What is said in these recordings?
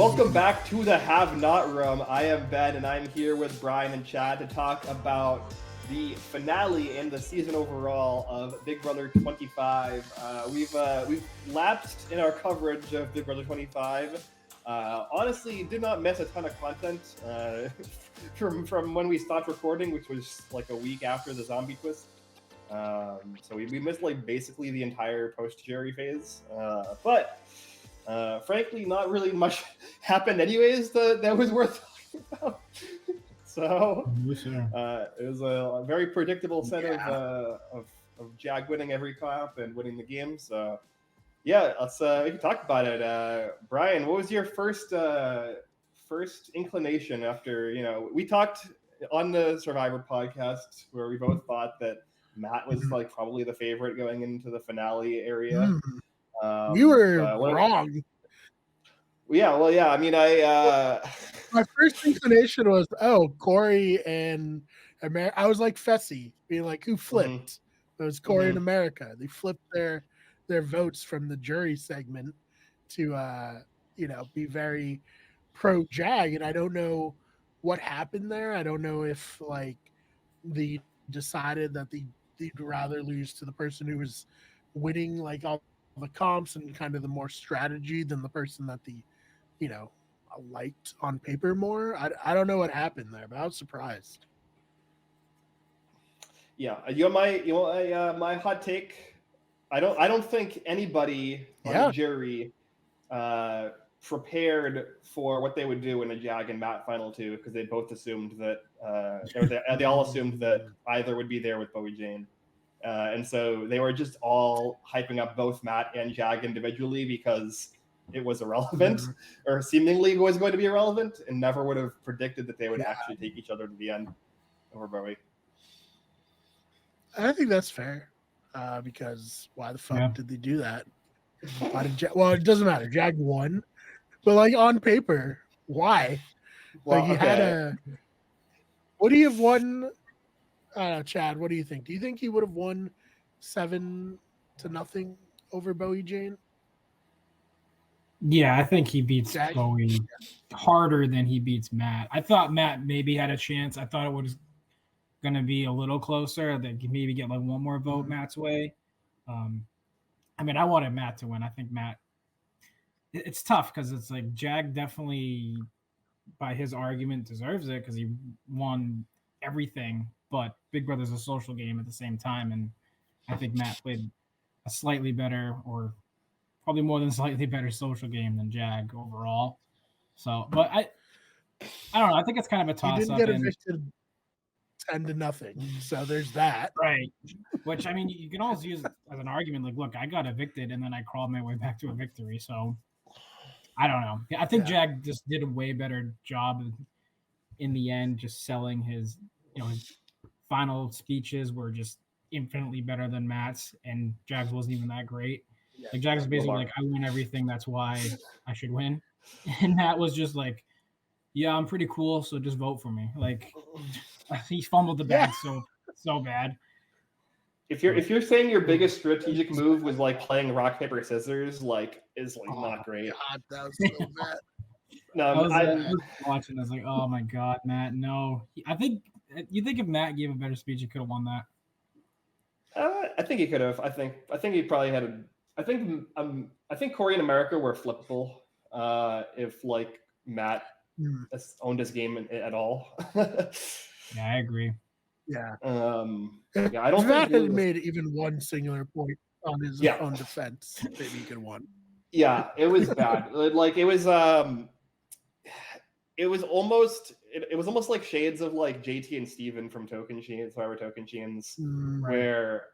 Welcome back to the Have Not Room. I am Ben, and I'm here with Brian and Chad to talk about the finale and the season overall of Big Brother 25. We've lapsed in our coverage of Big Brother 25. Honestly, did not miss a ton of content from when we stopped recording, which was like a week after the zombie twist. So we missed like basically the entire post-Jerry phase, but frankly, not really much happened anyways that was worth talking about. So it was a very predictable set of Jag winning every comp and winning the game. So yeah, let's we can talk about it. Brian, what was your first inclination after we talked on the Survivor podcast where we both thought that Matt was like probably the favorite going into the finale area. You were wrong. Yeah, well, yeah. I mean, my first inclination was, Corey and America. I was like Fessy, being like, who flipped? Mm-hmm. It was Corey and America. They flipped their votes from the jury segment to be very pro Jag, and I don't know what happened there. I don't know if like they decided that they'd rather lose to the person who was winning like all the comps and kind of the more strategy than the person that the liked on paper more. I don't know what happened there, but I was surprised. Yeah, my hot take. I don't think anybody on the jury prepared for what they would do in a Jag and Matt final two, because they both assumed that they all assumed that either would be there with Bowie Jane. And so they were just all hyping up both Matt and Jag individually because it was irrelevant, or seemingly was going to be irrelevant, and never would have predicted that they would actually take each other to the end over Bowie. I think that's fair, because why the fuck did they do that? Why did well, it doesn't matter. Jag won, but like on paper, why? Well, like had a. Would he have won? I don't know, Chad. What do you think? Do you think he would have won 7-0 over Bowie Jane? Yeah, I think he beats Bowie harder than he beats Matt. I thought Matt maybe had a chance. I thought it was going to be a little closer. That maybe get like one more vote Matt's way. I mean, I wanted Matt to win. I think Matt. It's tough because it's like Jag definitely, by his argument, deserves it because he won everything. But Big Brother's a social game at the same time, and I think Matt played a slightly better, or probably more than slightly better social game than Jag overall. So, but I don't know. I think it's kind of a toss-up. He didn't get evicted 10-0, so there's that. Right. Which, I mean, you can always use as an argument, like, look, I got evicted, and then I crawled my way back to a victory. So, I don't know. I think Jag just did a way better job in the end, just selling his final speeches were just infinitely better than Matt's, and Jag's wasn't even that great. Like Jag's basically like, I win everything, that's why I should win. And Matt was just like, yeah, I'm pretty cool, so just vote for me. Like he fumbled the bag so bad. If you're saying your biggest strategic move was like playing rock, paper, scissors, like is like not great. God, that was so bad. No, I was watching. I was like, "Oh my god, Matt! No." I think if Matt gave a better speech, he could have won that. I think he could have. I think he probably had. I think Corey and America were flippable if like Matt owned his game at all. Yeah, I agree. Yeah. I don't. Matt had made even one singular point on his own defense, maybe he could have won. Yeah, it was bad. Like it was almost like shades of like JT and Steven from Tokenshiens, Survivor Tokenshiens, where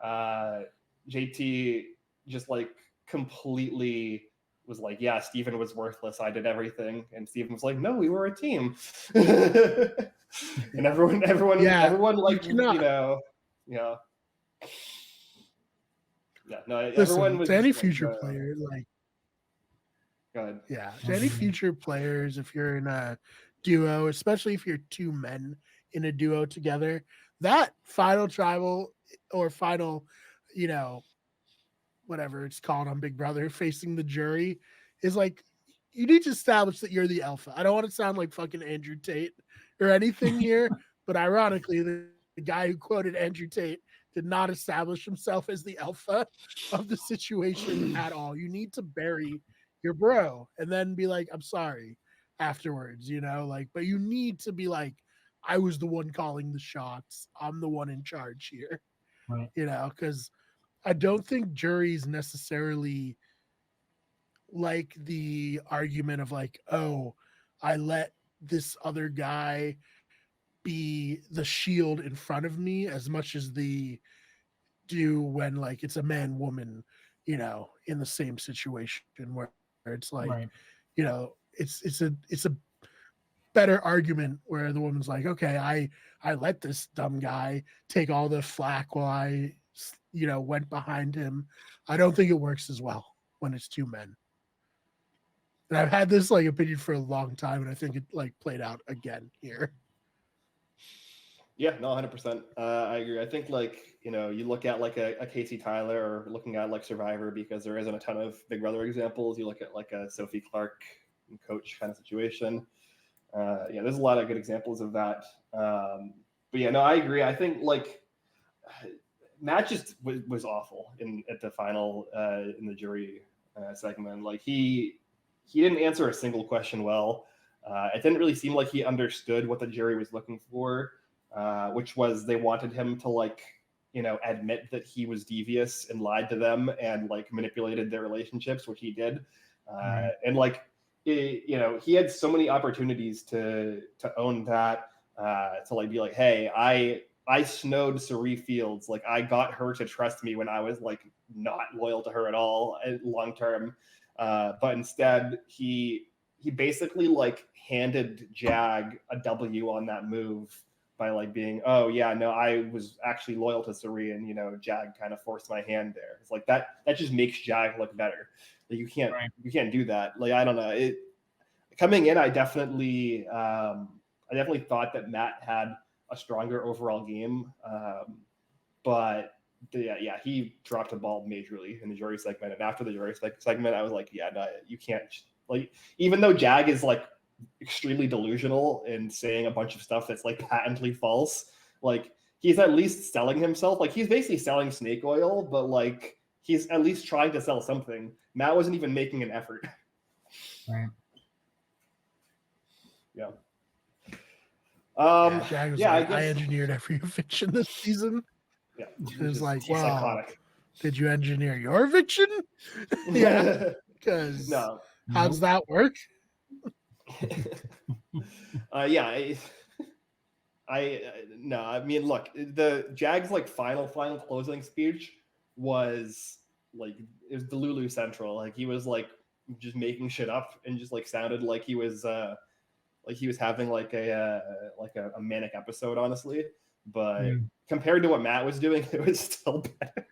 JT just like completely was like, yeah, Steven was worthless. I did everything, and Steven was like, no, we were a team. And everyone like yeah. No, listen, everyone was to any future player like. Go ahead. Yeah, to any future players, if you're in a duo, especially if you're two men in a duo together, that final tribal or final, whatever it's called on Big Brother, facing the jury is like you need to establish that you're the alpha. I don't want to sound like fucking Andrew Tate or anything here, but ironically, the guy who quoted Andrew Tate did not establish himself as the alpha of the situation at all. You need to bury your bro and then be like, I'm sorry afterwards, like, but you need to be like, I was the one calling the shots. I'm the one in charge here, Right. Because I don't think juries necessarily like the argument of like, oh, I let this other guy be the shield in front of me as much as the do when like it's a man woman, in the same situation where it's like, Right. it's a better argument where the woman's like, okay, I let this dumb guy take all the flack while I went behind him. I don't think it works as well when it's two men. And I've had this like opinion for a long time, and I think it like played out again here. Yeah, no, 100%. I agree. I think like, you look at like a Casey Tyler or looking at like Survivor, because there isn't a ton of Big Brother examples. You look at like a Sophie Clark coach kind of situation. There's a lot of good examples of that. But yeah, no, I agree. I think like Matt just was awful at the final in the jury segment. Like he didn't answer a single question well. It didn't really seem like he understood what the jury was looking for, which was they wanted him to like, admit that he was devious and lied to them and like manipulated their relationships, which he did. And like, he had so many opportunities to own that, to like be like, hey, I snowed Cirie Fields. Like I got her to trust me when I was like not loyal to her at all long term. But instead he basically like handed Jag a W on that move by like being, oh yeah, no, I was actually loyal to Cirie, and Jag kind of forced my hand there. It's like that just makes Jag look better. Like you can't do that. Like I don't know. Coming in, I definitely thought that Matt had a stronger overall game, but yeah, he dropped the ball majorly in the jury segment. And after the jury segment, I was like, yeah, no, you can't. Like, even though Jag is like extremely delusional and saying a bunch of stuff that's like patently false, like he's at least selling himself. Like he's basically selling snake oil, but like he's at least trying to sell something. Matt wasn't even making an effort. Right. Yeah. Jag was like, I engineered every eviction this season. Yeah. It was like, wow, psychotic. Did you engineer your eviction? Yeah. Because no. How does that work? I mean, look, the Jags like final closing speech was like, it was Delulu Central. Like he was like just making shit up and just like sounded like he was having like a manic episode, honestly. But compared to what Matt was doing, it was still better.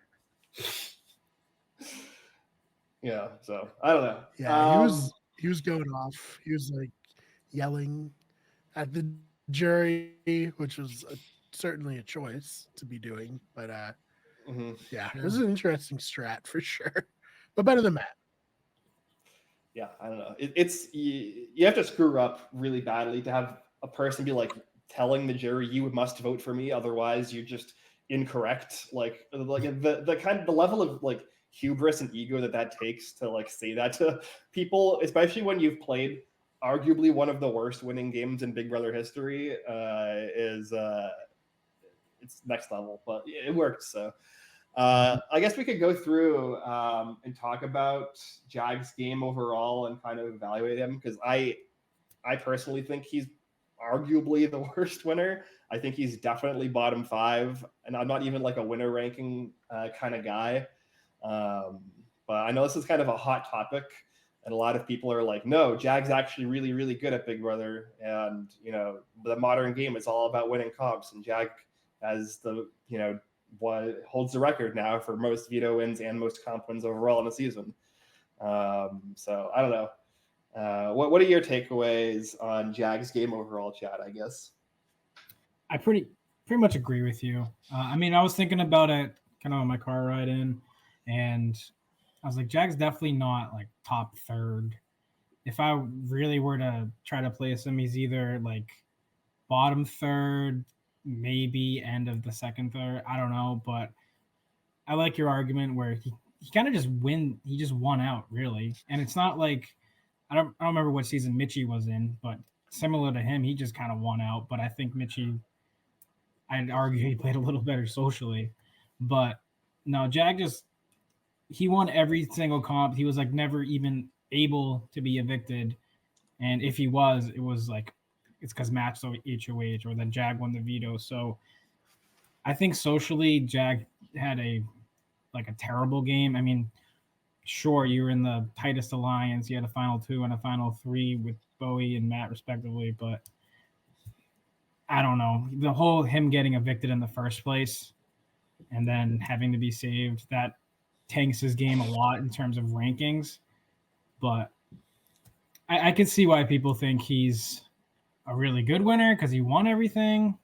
Yeah, so I don't know. Yeah, he was going off. He was like yelling at the jury, which was certainly a choice to be doing. But yeah, it was an interesting strat for sure. But better than Matt. Yeah, I don't know. You have to screw up really badly to have a person be like telling the jury, you must vote for me, otherwise you're just incorrect. Like the level of like hubris and ego that takes to like say that to people, especially when you've played arguably one of the worst winning games in Big Brother history, is it's next level. But it worked. So I guess we could go through and talk about Jag's game overall and kind of evaluate him, because I personally think he's arguably the worst winner. I think he's definitely bottom 5, and I'm not even like a winner ranking kind of guy. But I know this is kind of a hot topic, and a lot of people are like, no, Jag's actually really, really good at Big Brother, and the modern game is all about winning comps, and Jag has the what holds the record now for most veto wins and most comp wins overall in a season. So I don't know. What are your takeaways on Jag's game overall, Chad? I guess I pretty much agree with you. I mean, I was thinking about it kind of on my car ride in, and I was like, Jag's definitely not like top third if I really were to try to place him, he's either like bottom third, maybe end of the second third. I don't know, but I like your argument where he kind of just he just won out really. And it's not like I don't remember what season Mitchie was in, but similar to him, he just kind of won out. But I think Mitchie, I'd argue he played a little better socially. But no, Jag he won every single comp. He was like never even able to be evicted. And if he was, it was like it's because Matt's so HOH or then Jag won the veto. So I think socially Jag had a terrible game. I mean, sure, you were in the tightest alliance. You had a final 2 and a final 3 with Bowie and Matt respectively, but I don't know. The whole him getting evicted in the first place and then having to be saved, that tanks his game a lot in terms of rankings. But I can see why people think he's a really good winner because he won everything.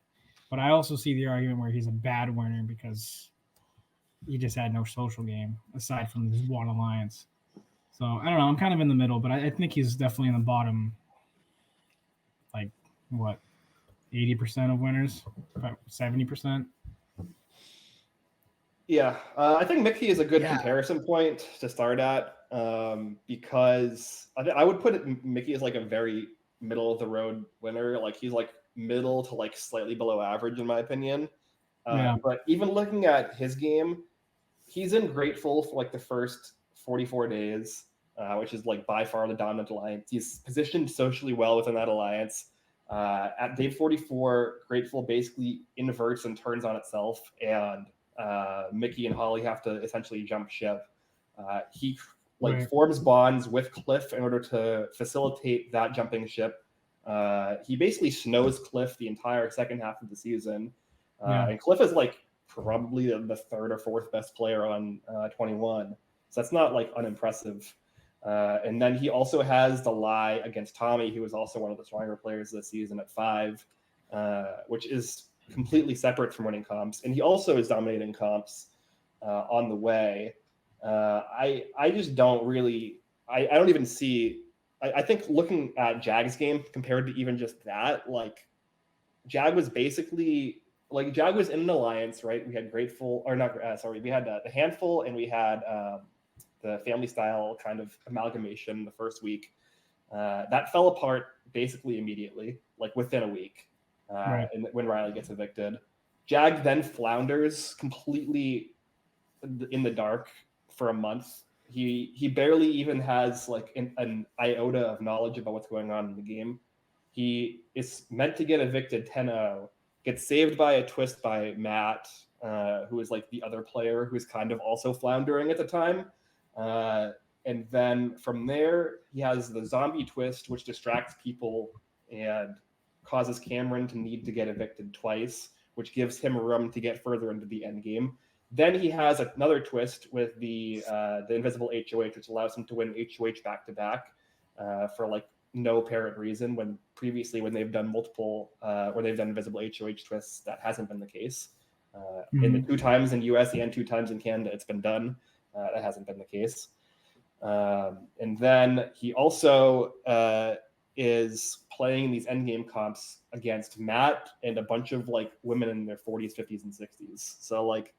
But I also see the argument where he's a bad winner because he just had no social game aside from this one alliance. So I don't know. I'm kind of in the middle, but I think he's definitely in the bottom, like what, 80% of winners, about 70%. Yeah, I think Mickey is a good comparison point to start at because I would put Mickey as like a very middle of the road winner. Like he's like middle to like slightly below average in my opinion. But even looking at his game, he's in Grateful for like the first 44 days, which is like by far the dominant alliance. He's positioned socially well within that alliance. At day 44, Grateful basically inverts and turns on itself, and Mickey and Holly have to essentially jump ship. He forms bonds with Cliff in order to facilitate that jumping ship. He basically snows Cliff the entire second half of the season. And Cliff is like probably the third or fourth best player on 21. So that's not like unimpressive. And then he also has the lie against Tommy, who is also one of the stronger players this season at 5, which is completely separate from winning comps. And he also is dominating comps on the way. I just don't really, I don't even see, I think looking at Jag's game compared to even just that, like Jag was basically, like Jag was in an alliance, right? We had Grateful, or not, we had the Handful and we had the Family Style kind of amalgamation the first week. That fell apart basically immediately, like within a week. And when Riley gets evicted, Jag then flounders completely in the dark for a month. He barely even has like an iota of knowledge about what's going on in the game. He is meant to get evicted 10-0, gets saved by a twist by Matt, who is like the other player who's kind of also floundering at the time. And then from there, he has the zombie twist, which distracts people and causes Cameron to need to get evicted twice, which gives him room to get further into the end game. Then he has another twist with the invisible HOH, which allows him to win HOH back-to-back for like no apparent reason, when previously when they've done multiple, or they've done invisible HOH twists, that hasn't been the case. In the 2 times in US and 2 times in Canada, it's been done. That hasn't been the case. And then he also is playing these endgame comps against Matt and a bunch of like women in their 40s, 50s, and 60s. So like,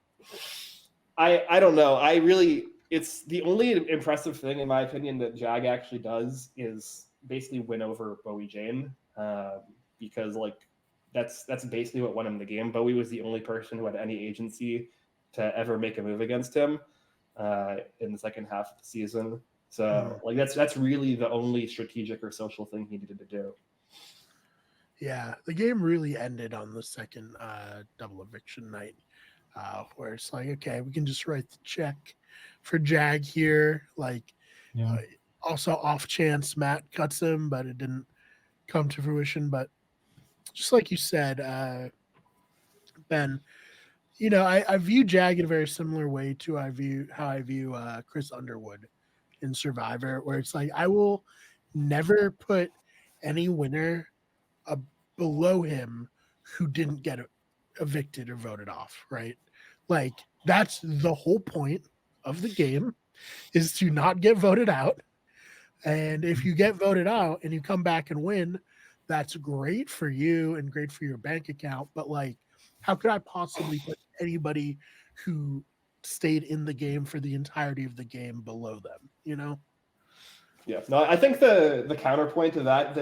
I don't know. It's the only impressive thing in my opinion that Jag actually does is basically win over Bowie Jane, because like that's basically what won him the game. Bowie was the only person who had any agency to ever make a move against him in the second half of the season. So like that's really the only strategic or social thing he needed to do. Yeah, the game really ended on the second double eviction night, where it's like, okay, we can just write the check for Jag here. Like, also off chance Matt cuts him, but it didn't come to fruition. But just like you said, Ben, you know, I view Jag in a very similar way to how I view Chris Underwood in Survivor, where it's like I will never put any winner below him who didn't get evicted or voted off, right? Like that's the whole point of the game, is to not get voted out. And if you get voted out and you come back and win, that's great for you and great for your bank account. But like, how could I possibly put anybody who stayed in the game for the entirety of the game below them, you know? Yeah. No, I think the counterpoint to that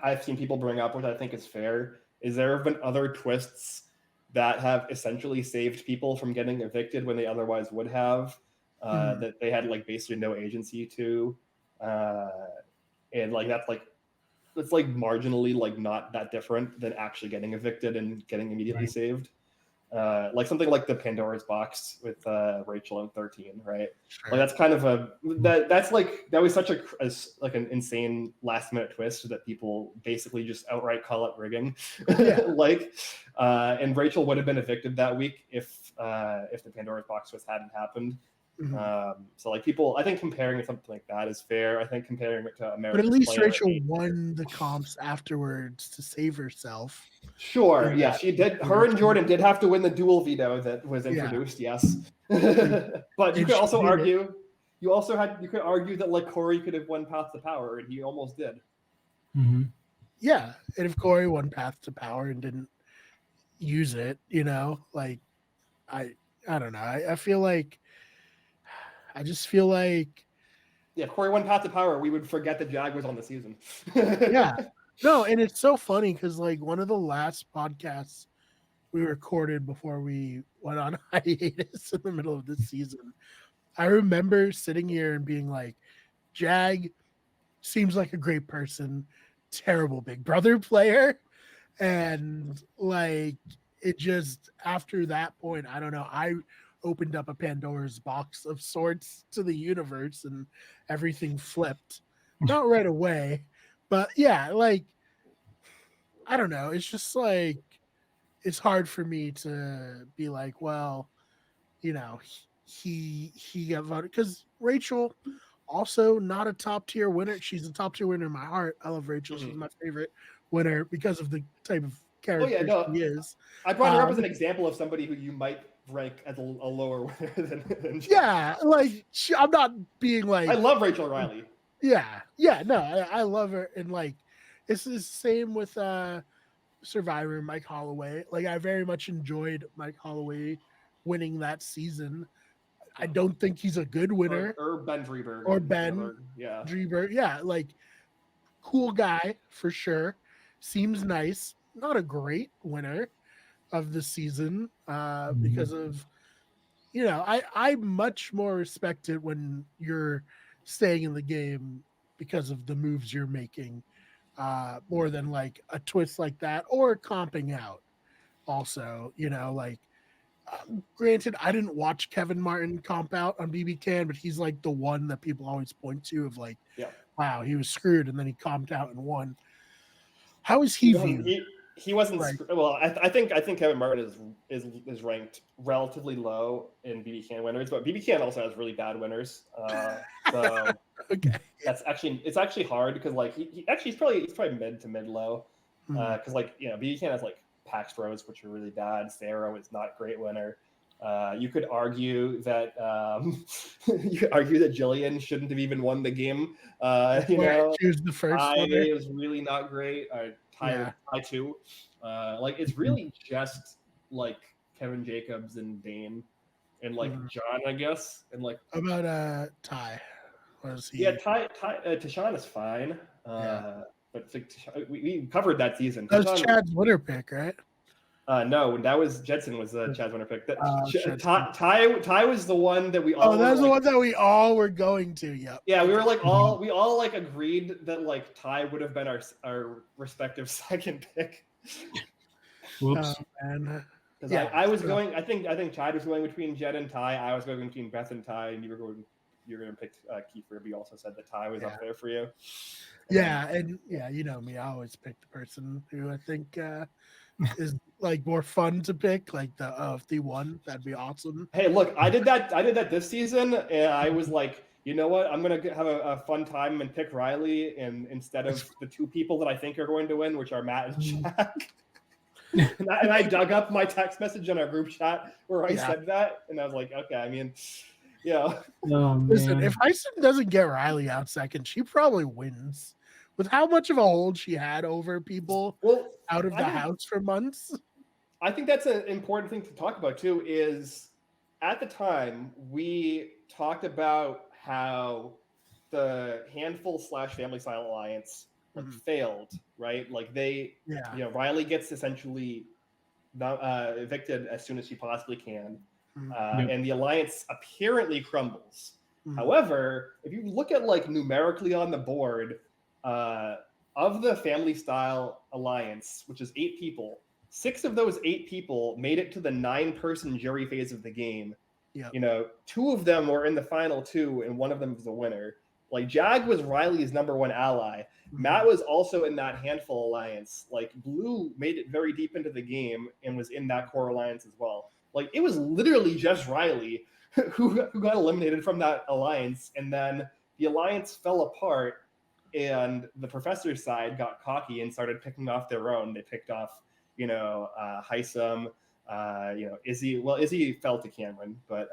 I've seen people bring up, which I think is fair, is there have been other twists that have essentially saved people from getting evicted when they otherwise would have, that they had like basically no agency to. And like it's like marginally like not that different than actually getting evicted and getting immediately saved. Like something like the Pandora's box with Rachel in 13, right? Sure. Like that's kind of that was such like an insane last minute twist that people basically just outright call it rigging. Yeah. And Rachel would have been evicted that week if the Pandora's box twist hadn't happened. So like people, I think comparing something like that is fair. I think comparing it to American, but at least Rachel won the comps afterwards to save herself. Sure, yeah, she did. Her and Jordan did have to win the dual veto that was introduced, yes. But you could also argue, you could argue that like Corey could have won Path to Power, and he almost did. Yeah, and if Corey won Path to Power and didn't use it, you know, like I don't know. I just feel like yeah, if Corey won Path to Power, we would forget that Jag was on the season. Yeah. No, and it's so funny because like one of the last podcasts we recorded before we went on hiatus in the middle of this season, I remember sitting here and being like, Jag seems like a great person, terrible Big Brother player. And like it just after that point, I don't know, I opened up a Pandora's box of sorts to the universe and everything flipped. Not right away, but yeah, like I don't know. It's just like it's hard for me to be like, well, you know, he got voted because Rachel also not a top tier winner. She's a top tier winner in my heart. I love Rachel. She's my favorite winner because of the type of character she is. I brought her up as an example of somebody who you might rank as a lower winner than yeah, like I'm not being like I love Rachel Riley. Yeah, no, I love her, and like it's the same with Survivor Mike Holloway. Like I very much enjoyed Mike Holloway winning that season. I don't think he's a good winner. Or Ben Dreberg. Dreberg. Yeah, like cool guy for sure. Seems nice. Not a great winner of the season because of, you know, I much more respect it when you're staying in the game because of the moves you're making more than like a twist like that or comping out also, you know, like granted I didn't watch Kevin Martin comp out on BB Can, but he's like the one that people always point to of like, wow, he was screwed and then he comped out and won. How is he viewed? He wasn't well. I think Kevin Martin is ranked relatively low in BB Can winners, but BB Can also has really bad winners. So okay, it's actually hard because like he's probably mid to mid low because like you know BB Can has like Pax Bros, which are really bad. Sarah is not a great winner. You could argue that Jillian shouldn't have even won the game. You know, she was the first. Ty is really not great. Ty too. Like it's really just like Kevin Jacobs and Dane and like John, I guess. And like about Ty, was he? Yeah, Ty Tashawn is fine. But it's like we covered that season. That was Chad's winner pick, right? No, that was Jedson was Chad's winner pick. Ty was the one that we all. Oh, that was the one that we all were going to. Yep. Yeah, we were like we all like agreed that like Ty would have been our respective second pick. Whoops. Man. Yeah, I was going. I think Chad was going between Jed and Ty. I was going between Beth and Ty, and you were going to pick Kiefer. But you also said that Ty was up there for you. Yeah, and you know me. I always pick the person who I think is like more fun to pick. Like if they won, that'd be awesome. Hey, look, I did that this season, and I was like, you know what? I'm gonna have a fun time and pick Riley, and instead of the two people that I think are going to win, which are Matt and Jack. and I dug up my text message in our group chat where I said that, and I was like, okay. I mean, Yeah. Oh, Listen, man. if Heisen doesn't get Riley out second, she probably wins. With how much of a hold she had over people Well, out of I the think house for months. I think that's an important thing to talk about too. Is at the time we talked about how the handful slash family style alliance failed, right? Like Yeah. Riley gets essentially evicted as soon as she possibly can, Yep. and the alliance apparently crumbles. Mhm. However, if you look at like numerically on the board, of the family style alliance, which is 8 people, 6 of those 8 people made it to the 9-person jury phase of the game. Yep. 2 of them were in the final 2, and one of them was a winner. Like Jag was Riley's number 1 ally. Matt was also in that handful alliance. Like Blue made it very deep into the game and was in that core alliance as well. Like it was literally just Riley who got eliminated from that alliance, and then the alliance fell apart, and the professor's side got cocky and started picking off their own. They picked off, Heisem, Izzy. Well, Izzy fell to Cameron, but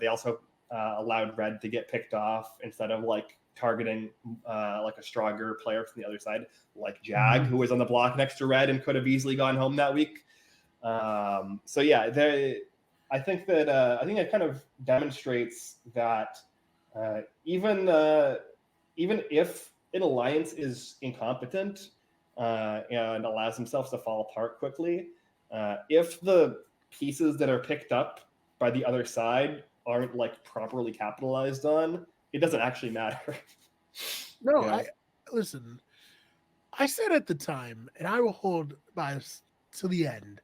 they also allowed Red to get picked off instead of like targeting like a stronger player from the other side, like Jag, who was on the block next to Red and could have easily gone home that week. So yeah, I think it kind of demonstrates that even if an alliance is incompetent and allows themselves to fall apart quickly, if the pieces that are picked up by the other side aren't like properly capitalized on, it doesn't actually matter. No, listen. I said at the time, and I will hold by this to the end.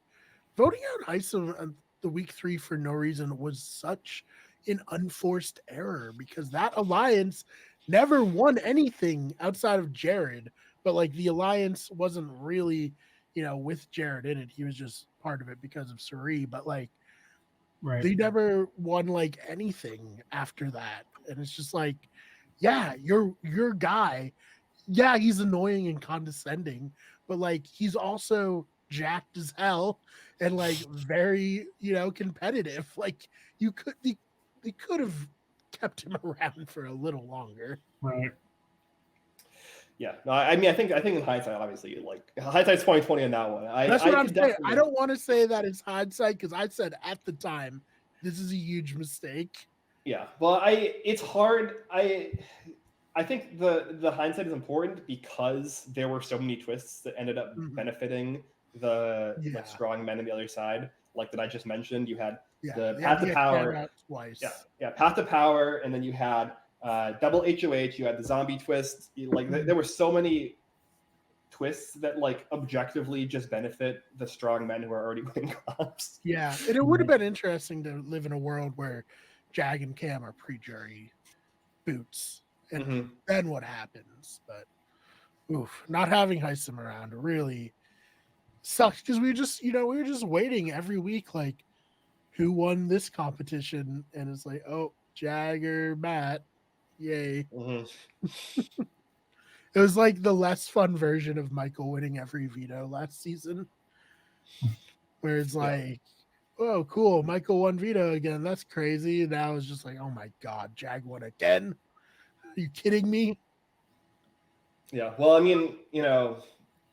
Voting out Heisem on the week 3 for no reason was such an unforced error because that alliance never won anything outside of Jared. But like the alliance wasn't really, with Jared in it. He was just part of it because of Suri. But like, they never won like anything after that. And it's just like, yeah, your guy, yeah, he's annoying and condescending, but like he's also jacked as hell and like very, competitive. Like they could have kept him around for a little longer. Right. Yeah. No, I mean, I think in hindsight, obviously, like hindsight's 2020 on that one. That's what I'm saying. I don't want to say that it's hindsight because I said at the time this is a huge mistake. Yeah. Well, it's hard. I think the hindsight is important because there were so many twists that ended up benefiting the like strong men on the other side. Like that I just mentioned, you had the Path to Power twice. Yeah, Path to Power, and then you had double HOH. You had the zombie twist. Like there were so many twists that like objectively just benefit the strong men who are already winning comps. Yeah, and it would have been interesting to live in a world where Jag and Cam are pre-jury boots. And then what happens? But not having Heisem around really sucks because we were just waiting every week, like who won this competition, and it's like, oh, Jag or Matt, yay! It was like the less fun version of Michael winning every veto last season, where it's like, oh, cool, Michael won veto again. That's crazy. Now it's just like, oh my god, Jag won again. Are you kidding me? Yeah. Well, I mean,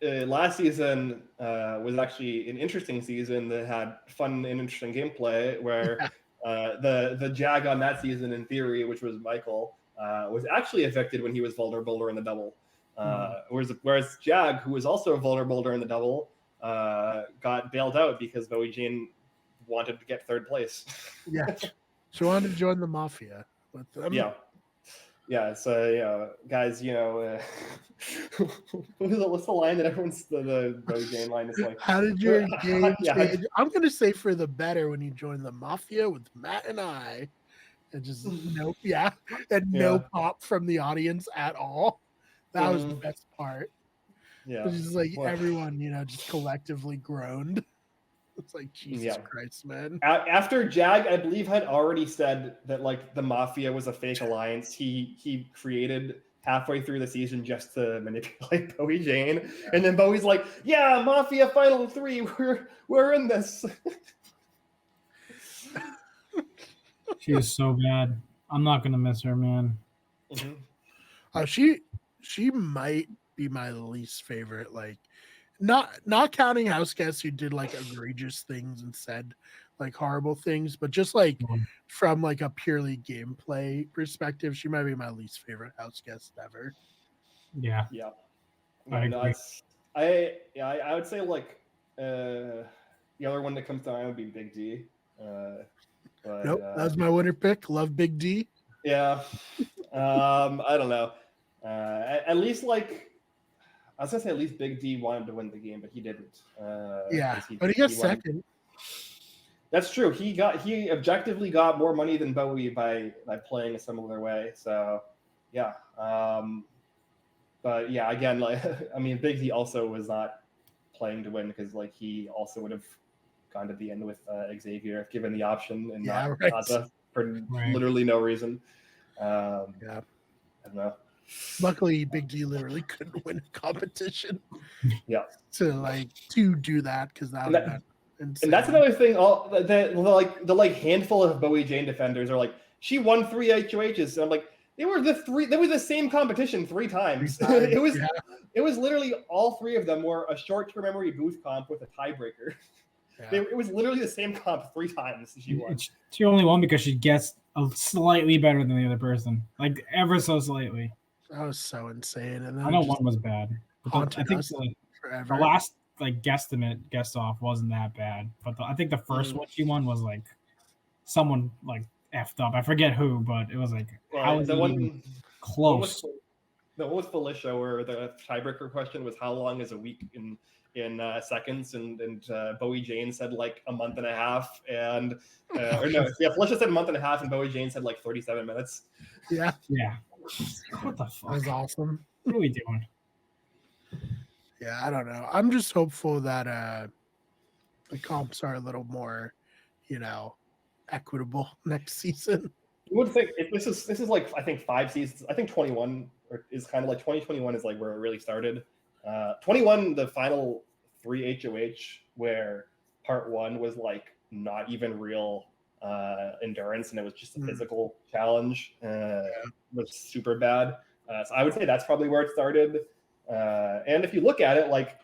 last season was actually an interesting season that had fun and interesting gameplay where the Jag on that season, in theory, which was Michael, was actually evicted when he was vulnerable during the double. Whereas Jag, who was also vulnerable during the double, got bailed out because Bowie Jane wanted to get 3rd place. Yeah. She wanted to join the Mafia. But Yeah, so guys, what's the line that everyone's the Bowie Jane line is like? How did your game change? I'm gonna say for the better when you join the Mafia with Matt and I, and just no pop from the audience at all. That was the best part. Yeah, it's just like everyone, just collectively groaned. It's like, Jesus Christ, man. After Jag, I believe, had already said that like the Mafia was a fake alliance. He created halfway through the season just to manipulate Bowie Jane, and then Bowie's like, "Yeah, Mafia Final 3, we're in this." She is so bad. I'm not gonna miss her, man. Mm-hmm. She might be my least favorite. Like, not counting house guests who did like egregious things and said like horrible things, but just like from like a purely gameplay perspective, she might be my least favorite house guest ever. Yeah. Yeah. I agree. I would say like the other one that comes to mind would be Big D. Nope, that was my winner pick. Love Big D. Yeah. I don't know. At least like I was gonna say at least Big D wanted to win the game, but he didn't. But he got second. That's true. He objectively got more money than Bowie by playing a similar way. So yeah. But yeah, again, like I mean, Big D also was not playing to win because like he also would have gone to the end with Xavier if given the option and not Kaza for literally no reason. I don't know. Luckily, Big D literally couldn't win a competition. Yeah. To do that because that would have been insane. And that's another thing. All the handful of Bowie Jane defenders are like, she won 3 HOHs. And I'm like, they were the same competition 3 times. It was literally all 3 of them were a short-term memory booth comp with a tiebreaker. Yeah. It was literally the same comp 3 times she won. She only won because she guessed slightly better than the other person, like ever so slightly. That was so insane. And I know one was bad. I think the last like guesstimate guess off wasn't that bad, but I think the first one she won was like someone like effed up. I forget who, but it was like how is it even close? What was Felicia where the tiebreaker question was how long is a week in seconds, and Bowie Jane said like a month and a half, and Felicia said a month and a half, and Bowie Jane said like 37 minutes. Yeah. What the fuck? That was awesome. What are we doing? Yeah, I don't know. I'm just hopeful that the comps are a little more, equitable next season. You would think if this is like I think 5 seasons. I think 21 is kind of like 2021 is like where it really started. 21, the final 3 HOH, where part 1 was like not even real endurance and it was just a physical challenge, was super bad. So I would say that's probably where it started. And if you look at it, like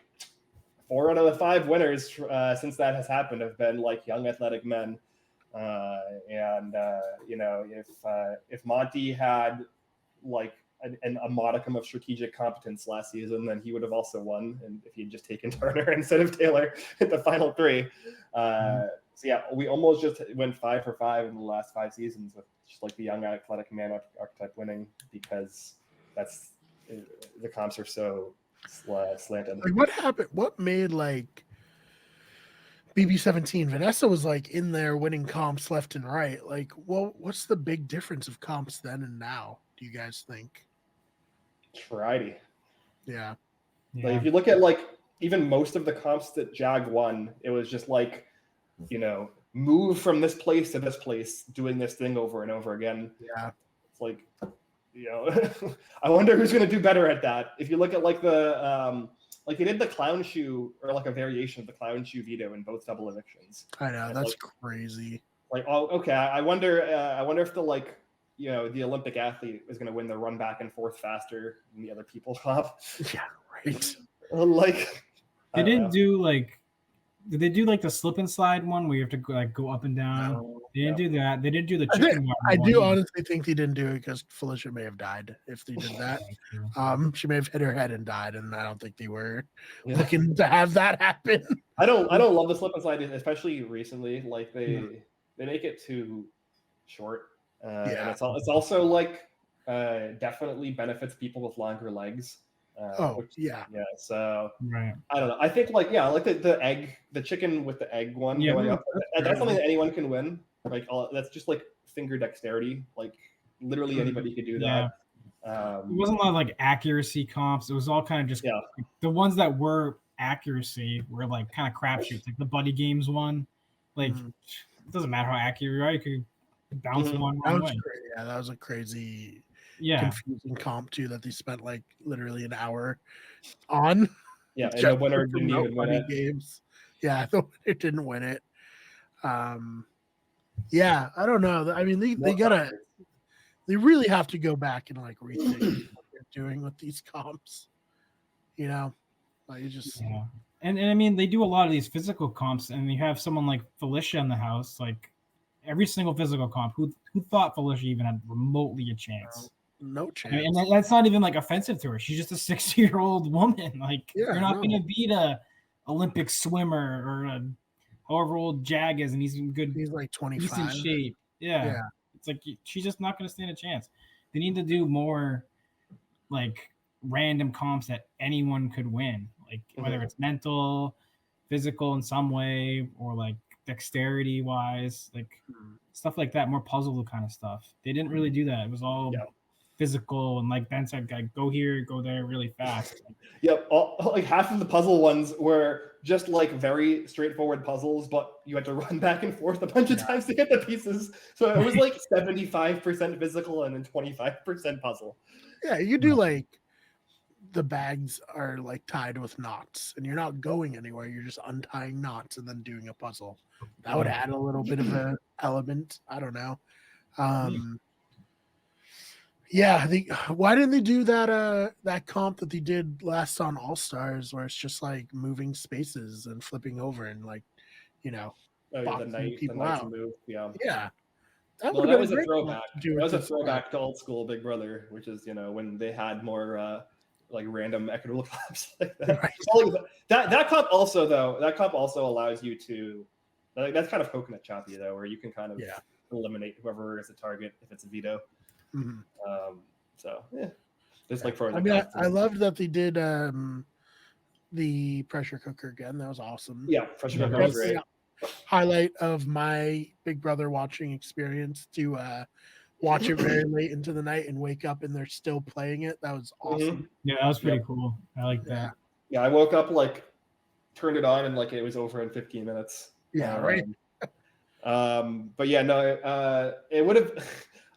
4 out of the 5 winners since that has happened have been like young athletic men. If Monty had like a modicum of strategic competence last season, then he would have also won. And if he'd just taken Turner instead of Taylor at the final 3. So yeah, we almost just went 5 for 5 in the last 5 seasons with just like the young athletic man archetype winning, because that's the comps are so slanted. Like what happened? What made like BB17? Vanessa was like in there winning comps left and right. Like, well, what's the big difference of comps then and now? Do you guys think? Variety. Yeah. Like if you look at like even most of the comps that Jag won, it was just like, move from this place to this place, doing this thing over and over again. Yeah. It's like, I wonder who's going to do better at that. If you look at like the, like they did the clown shoe or like a variation of the clown shoe veto in both double evictions. I know, that's crazy. Like, oh, okay. I wonder if the like, the Olympic athlete is going to win the run back and forth faster than the other people comp. Yeah, right. Like they didn't do like. Did they do like the slip and slide one where you have to like go up and down? No, they didn't do that. They didn't do the chicken. I do honestly think they didn't do it because Felicia may have died if they did that. She may have hit her head and died, and I don't think they were looking to have that happen. I don't love the slip and slide, especially recently. Like they make it too short. And it's also like definitely benefits people with longer legs. So right. I don't know. I think like the chicken with the egg one going up. That's something that anyone can win. Like that's just like finger dexterity. Like literally anybody could do that. It wasn't a lot of like accuracy comps. It was all kind of just the ones that were accuracy were like kind of crapshoots. Like the Buddy Games one. Like it doesn't matter how accurate you are. You could bounce one way. Yeah, that was a crazy. Confusing comp too that they spent like literally an hour on. Yeah, and the winner didn't even win it. Games. Yeah, the winner didn't win it. Yeah, I don't know. I mean, they really have to go back and like rethink what they're doing with these comps. You know, like you just Yeah. And I mean, they do a lot of these physical comps, and you have someone like Felicia in the house, like every single physical comp. Who thought Felicia even had remotely a chance? no chance. I mean, and that's not even like offensive to her. She's just a 60-year-old woman. Like Yeah, you're not no. going to beat a Olympic swimmer or a however old Jag is, and he's in good, He's like decent 25. shape. Yeah. It's like she's just not going to stand a chance. They need to do more like random comps that anyone could win, like whether it's mental, physical in some way, or like dexterity wise, like stuff like that, more puzzle kind of stuff. They didn't really do that. It was all physical, and like Ben said, like, go here, go there really fast. Yep, like half of the puzzle ones were just like very straightforward puzzles, but you had to run back and forth a bunch of times to get the pieces. So it was like 75% physical and then 25% puzzle. Yeah, you do like the bags are like tied with knots, and you're not going anywhere. You're just untying knots and then doing a puzzle. That would add a little bit of an element. I don't know. Yeah, why didn't they do that comp that they did last on All Stars, where it's just like moving spaces and flipping over and like, boxing people out? Move. Yeah. That was a throwback. That was a throwback to old school Big Brother, which is when they had more like random equitable comps like that. Right. That comp also allows you to that's kind of coconut choppy though, where you can kind of eliminate whoever is a target if it's a veto. Just like for I loved that they did the pressure cooker again. That was awesome. Yeah, pressure cooker was great. Highlight of my Big Brother watching experience to watch it very late into the night and wake up and they're still playing it. That was awesome. Yeah, that was pretty cool. I like that. Yeah, I woke up turned it on and it was over in 15 minutes. Yeah, right. But yeah, no, it would have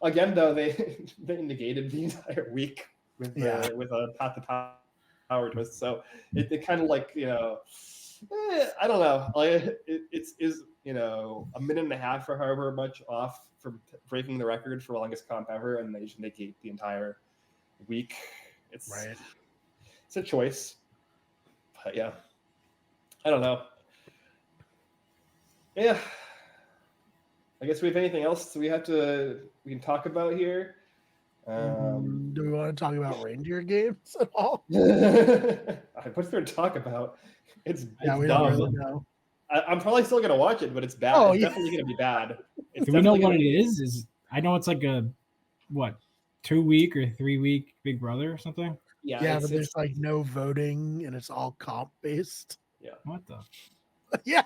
again though they negated the entire week with a Pat the Power twist. So it kind of I don't know. It's a minute and a half or however much off from breaking the record for longest comp ever, and they just negate the entire week. It's a choice, but yeah, I don't know. Yeah, I guess we have anything else we can talk about here. Do we want to talk about reindeer games at all? What's there to talk about? It's we dumb. don't really know. I'm probably still gonna watch it, but it's bad. Oh, it's definitely gonna be bad. Do we know what it is? I know it's like a 2-week or 3-week Big Brother or something. Yeah, but there's no voting and it's all comp based. Yeah. What the? Yeah.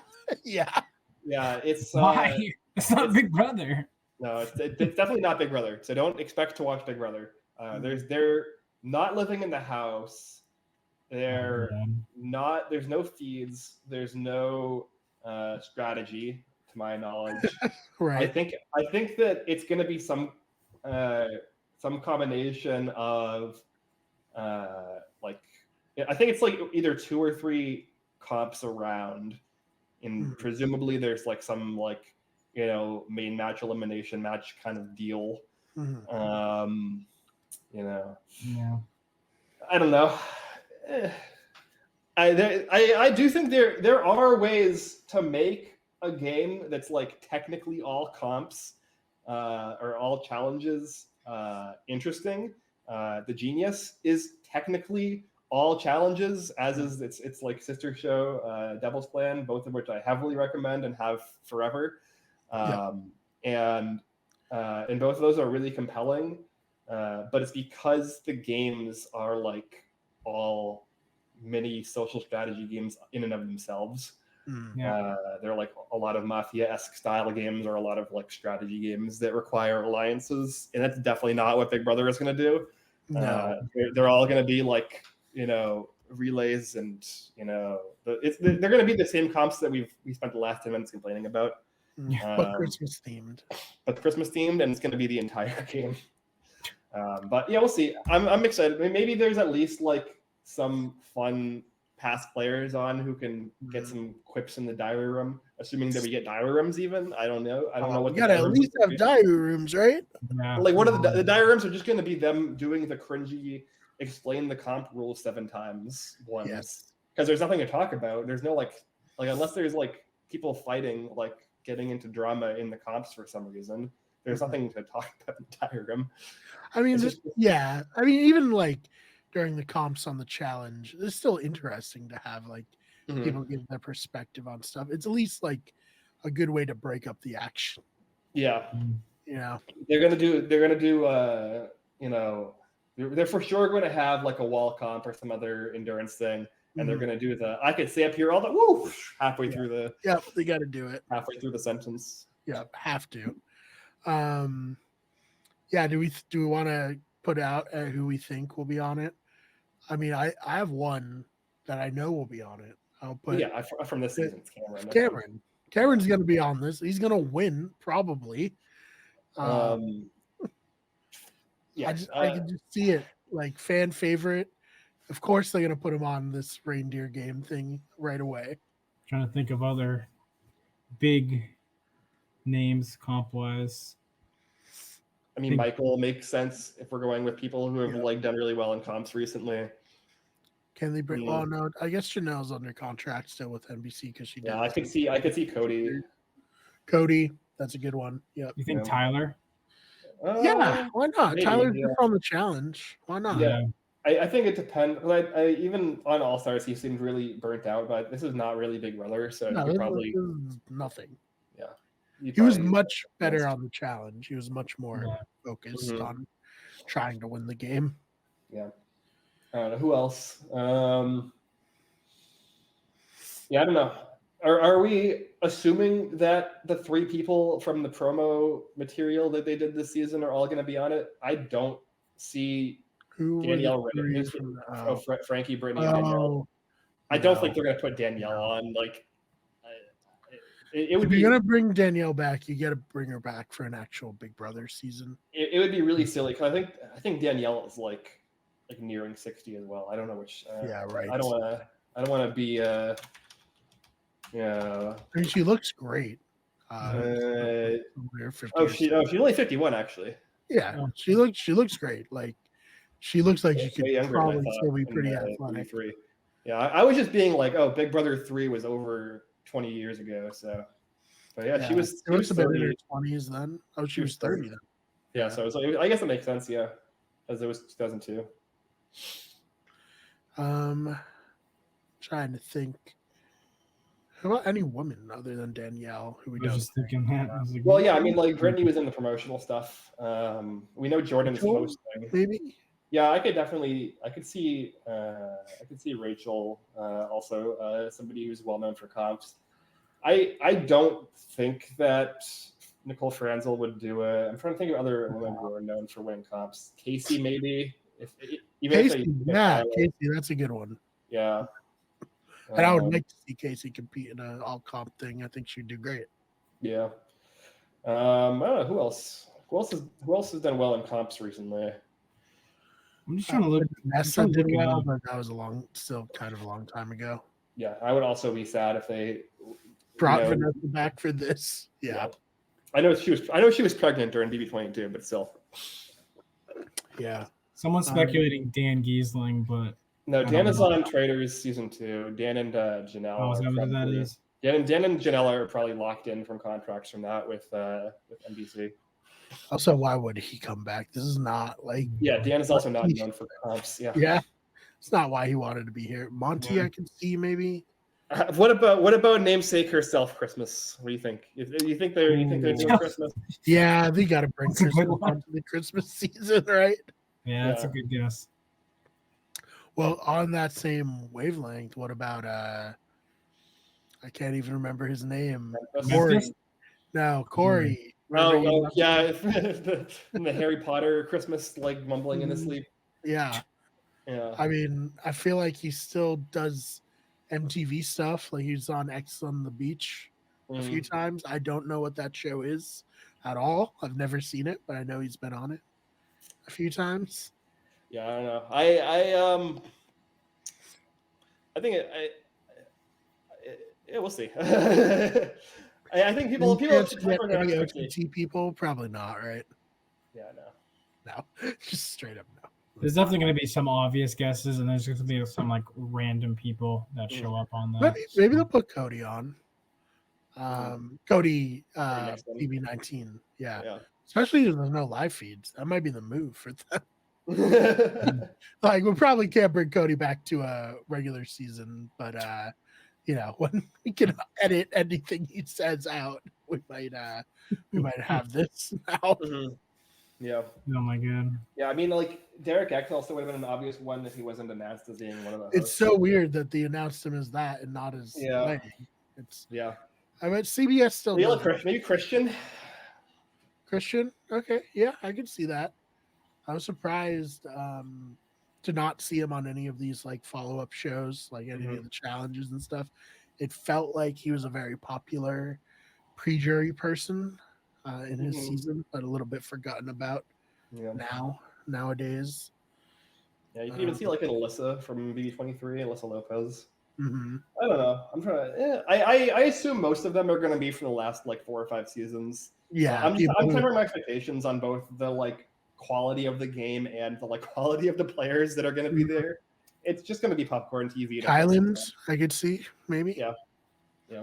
It's why? It's not Big Brother. No, it's definitely not Big Brother. So don't expect to watch Big Brother. They're not living in the house. There's no feeds. There's no strategy, to my knowledge. Right. I think that it's going to be some combination of I think it's either 2 or 3 comps around, and presumably there's some main match elimination match kind of deal. Yeah. I don't know. I do think there are ways to make a game that's technically all comps or all challenges interesting. The Genius is technically all challenges, as is its sister show, Devil's Plan, both of which I heavily recommend and have forever. And both of those are really compelling, but it's because the games are all mini social strategy games in and of themselves. They're a lot of Mafia-esque style games or a lot of strategy games that require alliances, and that's definitely not what Big Brother is going to do. No. They're all going to be relays, and they're going to be the same comps that we spent the last 10 minutes complaining about. But Christmas themed. And it's going to be the entire game. But yeah, we'll see. I'm excited. Maybe there's at least some fun past players on who can get some quips in the diary room, assuming that we get diary rooms even. I don't know. I don't know what you gotta at least have diary rooms, right? Yeah. Like, what are the diary rooms are just going to be them doing the cringy explain the comp rules 7 times once. Yes. Because there's nothing to talk about. There's no like unless there's like people fighting, like getting into drama in the comps for some reason. There's nothing to talk about in the diary room. I mean, yeah. I mean, even like during the comps on the challenge, it's still interesting to have like people give their perspective on stuff. It's at least like a good way to break up the action. Yeah. You know, they're gonna do you know, they're for sure going to have like a wall comp or some other endurance thing, and they're gonna do the I could stay up here all the woo halfway through the they got to do it halfway through the sentence. Yeah, have to. Yeah, do we want to put out who we think will be on it? I mean, I have one that I know will be on it. I'll put from this season, it's Cameron. Cameron's going to be on this. He's going to win probably. Yeah, I can just see it, like fan favorite. Of course, they're going to put him on this reindeer game thing right away. Trying to think of other big names comp wise. I mean, Michael makes sense if we're going with people who have like done really well in comps recently. Can they bring? Oh no, I guess Janelle's under contract still with NBC because she. Yeah, I could see Cody. Cody, that's a good one. Yeah. You think Tyler? Yeah, why not? Maybe, Tyler's on the challenge. Why not? Yeah, I think it depends. I even on All Stars, he seemed really burnt out, but this is not really Big Brother, so no, he probably this is nothing. Yeah, he was much better on the challenge. He was much more focused on trying to win the game. Yeah. I don't know who else. Yeah, I don't know. Are we assuming that the 3 people from the promo material that they did this season are all going to be on it? I don't see Danielle Frankie, Brittany, and Danielle. I don't think they're going to put Danielle on. Like, it would if be. You're going to bring Danielle back, you got to bring her back for an actual Big Brother season. It would be really silly because I think Danielle is like nearing 60 as well. I don't know which. Yeah, right. I don't want to be. Yeah. I mean, she looks great. She's only 51 actually. Yeah, she looks great. Like she looks like she could probably still be pretty athletic. Yeah, I was just being like, oh, Big Brother 3 was over 20 years ago. So, but yeah, she was. She was about in her 20s then. Oh, she was 30 then. Yeah, so it's like, I guess it makes sense. Yeah, as it was 2002. Trying to think. How about any woman other than Danielle who we I was just thinking that. Well, yeah, I mean, like Brittany was in the promotional stuff. We know Jordan's hosting. Maybe. Yeah, I could see Rachel also somebody who's well known for comps. I don't think that Nicole Franzel would do it. I'm trying to think of other women who are known for winning comps. Casey maybe. Casey, that's a good one. Yeah. And I would like to see Casey compete in an all comp thing. I think she'd do great. Yeah. I don't know who else. Who else has done well in comps recently? I'm just trying to look. Nessa did well, but that was still kind of a long time ago. Yeah, I would also be sad if they brought Vanessa back for this. Yeah. I know she was pregnant during BB22, but still. Yeah. Someone's speculating Dan Giesling, but no, Dan is on Traders season 2. Dan and Janelle. Oh, is that what that is? Dan and Janelle are probably locked in from contracts from that with NBC. Also, why would he come back? This is not like. Yeah, Dan is also not known for comps. Yeah. Yeah. It's not why he wanted to be here. Monty, I can see maybe. What about namesake herself Christmas? What do you think? You think they're doing Christmas? Yeah, they got to bring Christmas onto the Christmas season, right? Yeah, that's a good guess. Well, on that same wavelength, what about I can't even remember his name. Corey. No, Corey. Oh yeah, the Harry Potter Christmas like mumbling in his sleep. Yeah. Yeah. I mean, I feel like he still does MTV stuff. Like he was on X on the Beach a few times. I don't know what that show is at all. I've never seen it, but I know he's been on it a few times. Yeah, I don't know. I think we'll see. I think people temper their any expectations. OTT people, probably not, right? Yeah, No, just straight up no. There's definitely going to be some obvious guesses, and there's going to be some like random people that show up on that. Maybe they'll put Cody on. Cody next one. TV19. Yeah. Especially if there's no live feeds. That might be the move for them. Like, we probably can't bring Cody back to a regular season, but when we can edit anything he says out, we might have this now. Yeah. Oh my god. Yeah, I mean, like Derek X also would have been an obvious one if he wasn't announced as being one of the hosts. It's so weird that they announced him as that and not as Lenny. I mean, CBS still maybe Christian. Christian? Okay, yeah, I can see that. I was surprised to not see him on any of these like follow-up shows, like any of the challenges and stuff. It felt like he was a very popular pre-jury person in his season, but a little bit forgotten about nowadays. Yeah, you can even see like an Alyssa from BB23, Alyssa Lopez. Mm-hmm. I don't know. I'm trying to. I assume most of them are going to be from the last like 4 or 5 seasons. Yeah, I'm tempering my expectations on both the like quality of the game and the like quality of the players that are going to be there. It's just going to be popcorn TV. Kylan, I could see maybe. Yeah.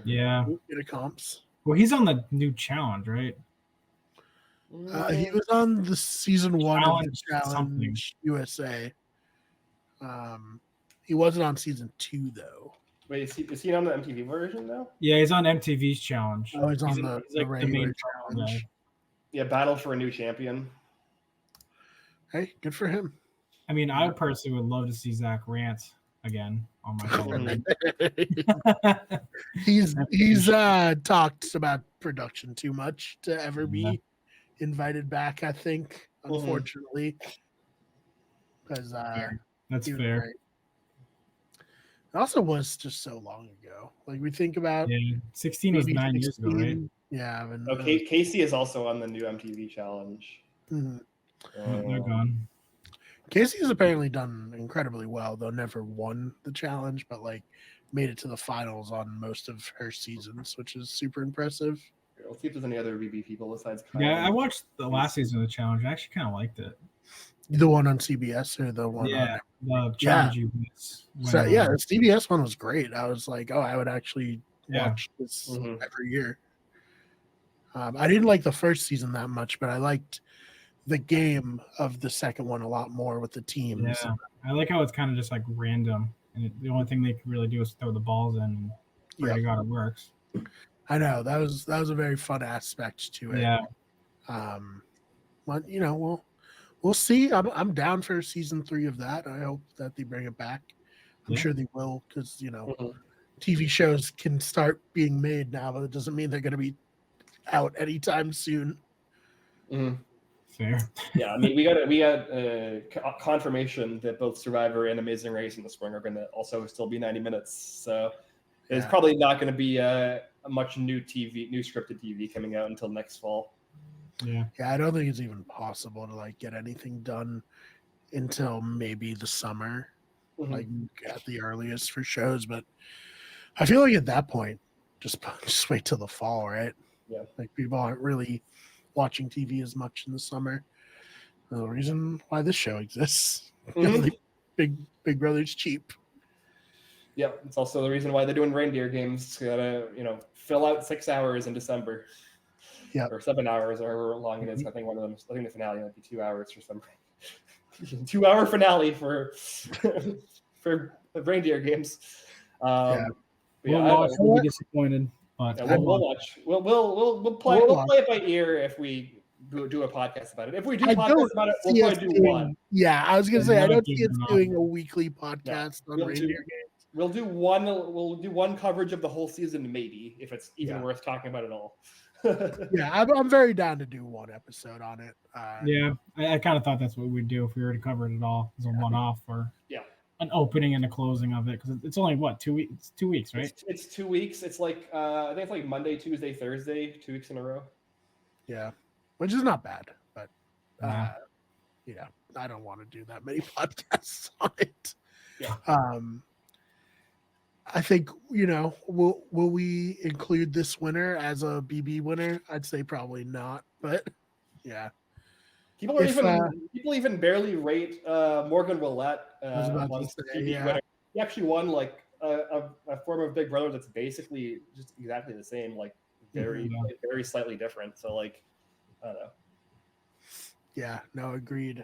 Get a comps. Well, he's on the new challenge, right? He was on the season 1 of the Challenge something. USA. He wasn't on season 2 though. Wait, is he on the MTV version now? Yeah, he's on MTV's challenge. Oh, he's on like the main challenge. Yeah, Battle for a New Champion. Hey, good for him. I mean, I personally would love to see Zach rant again on my phone. He's talked about production too much to ever be invited back, I think, unfortunately. Because that's fair. Great. It also was just so long ago. Like, we think about 16 was 9 years ago, right? Yeah. Casey is also on the new MTV challenge. They're gone. Casey's apparently done incredibly well, though never won the challenge, but like made it to the finals on most of her seasons, which is super impressive. Let's see if there's any other BB people besides Kylan. Yeah, I watched the last season of the challenge. I actually kind of liked it. The one on CBS or the one on the challenge? So the CBS one was great. I was like, I would actually watch this every year. I didn't like the first season that much, but I liked the game of the second one a lot more with the teams. Yeah, I like how it's kind of just like random, and the only thing they can really do is throw the balls in. And pray to God it works. I know that was a very fun aspect to it. Yeah. But we'll see. I'm down for season 3 of that. I hope that they bring it back. I'm sure they will, because TV shows can start being made now, but it doesn't mean they're going to be out anytime soon. Fair. Yeah, I mean, we got confirmation that both Survivor and Amazing Race in the spring are going to also still be 90 minutes. So there's probably not going to be much new scripted TV coming out until next fall. Yeah, I don't think it's even possible to like get anything done until maybe the summer, like at the earliest for shows. But I feel like at that point, just wait till the fall, right? Yeah, like people aren't really watching TV as much in the summer. The reason why this show exists. Big Brother's cheap. Yeah, it's also the reason why they're doing reindeer games. Gotta fill out 6 hours in December. Yeah, or 7 hours, or however long it is. I think one of them. I think the finale might be 2 hours for some. 2-hour finale for reindeer games. We'll be disappointed. But we'll watch. We'll play it by ear if we do a podcast about it. If we do a podcast about it, we'll probably do one. Yeah, I was gonna say I don't see us doing a weekly podcast on reindeer games. We'll do one. We'll do one coverage of the whole season, maybe, if it's even worth talking about at all. Yeah, I'm very down to do one episode on it. I kind of thought that's what we'd do if we were to cover it at all as a one-off or an opening and a closing of it, because it's only 2 weeks. It's 2 weeks, right? It's 2 weeks. It's like I think it's like Monday, Tuesday, Thursday, 2 weeks in a row. Yeah, which is not bad, but I don't want to do that many podcasts on it. Yeah. I think, will we include this winner as a BB winner? I'd say probably not, but yeah. People even barely rate Morgan Willett amongst BB winners. He actually won like a form of Big Brother that's basically just exactly the same, like very slightly different. So like, I don't know. Yeah, no, agreed.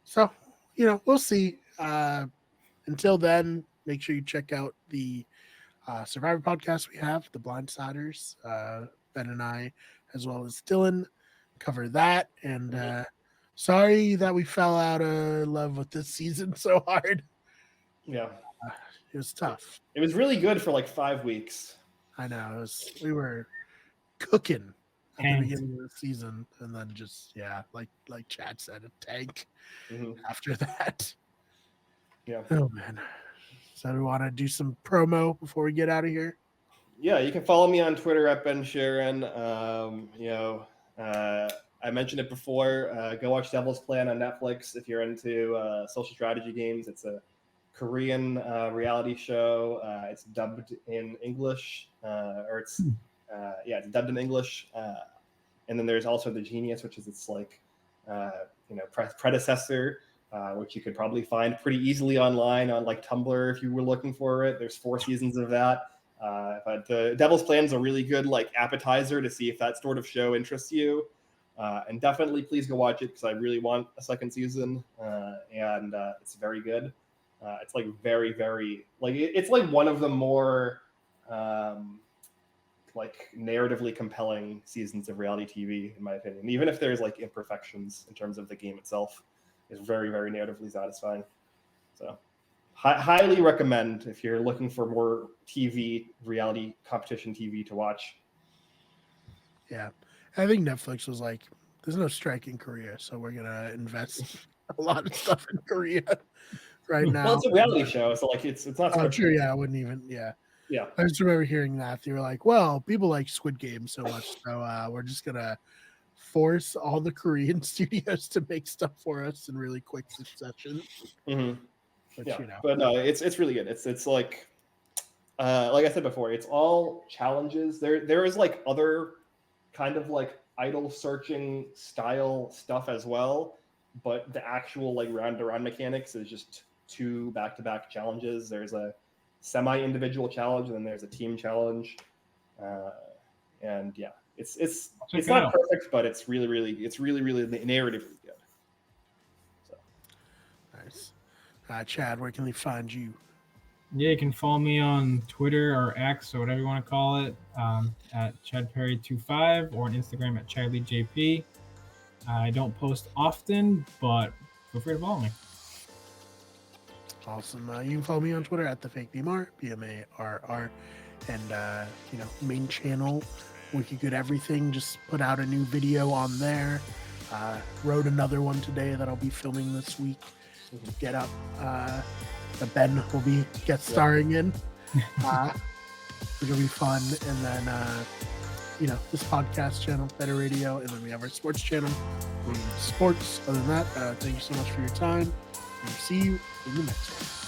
So, we'll see. Until then, make sure you check out the Survivor podcast we have, The Blindsiders. Ben and I, as well as Dylan, cover that. And sorry that we fell out of love with this season so hard. Yeah. It was tough. It was really good for like 5 weeks. I know. We were cooking at the beginning of the season, and then just like Chad said, a tank after that. Yeah. Oh man. So do we want to do some promo before we get out of here? Yeah, you can follow me on Twitter at Ben Sharon. I mentioned it before. Go watch Devil's Plan on Netflix if you're into social strategy games. It's a Korean reality show. It's dubbed in English, it's dubbed in English. And then there's also The Genius, which is its like predecessor, which you could probably find pretty easily online on like Tumblr if you were looking for it. There's 4 seasons of that. But the Devil's Plan is a really good like appetizer to see if that sort of show interests you. And definitely please go watch it because I really want a second season. And it's very good. It's like very, very like it's like one of the more like narratively compelling seasons of reality TV, in my opinion. Even if there's like imperfections in terms of the game itself, it's very, very narratively satisfying. So highly recommend if you're looking for more TV, reality competition TV to watch. Yeah. I think Netflix was like, there's no strike in Korea, so we're going to invest a lot of stuff in Korea right now. Well, it's a reality show, so like it's not. Oh, true. Yeah, I wouldn't even. Yeah. Yeah. I just remember hearing that. They were like, well, people like Squid Game so much, so we're just going to force all the Korean studios to make stuff for us in really quick succession. Mm-hmm. But, yeah. But no, it's really good. It's like I said before, it's all challenges. There is like other kind of like idol searching style stuff as well, but the actual like round to round mechanics is just 2 back-to-back challenges. There's a semi-individual challenge and then there's a team challenge. And yeah, it's not perfect, but it's really narratively good. So nice. Chad, where can they find you? Yeah, you can follow me on Twitter or X or whatever you want to call it, at ChadPerry25 or on Instagram at ChadleyJP. I don't post often, but feel free to follow me. Awesome. You can follow me on Twitter at TheFakeBMR, BMARR, and main channel, Wiki Good Everything. Just put out a new video on there. Wrote another one today that I'll be filming this week. Get up. That Ben will be guest starring in, which will be fun. And then, this podcast channel, Better Radio, and then we have our sports channel, Sports. Other than that, thank you so much for your time, and see you in the next one.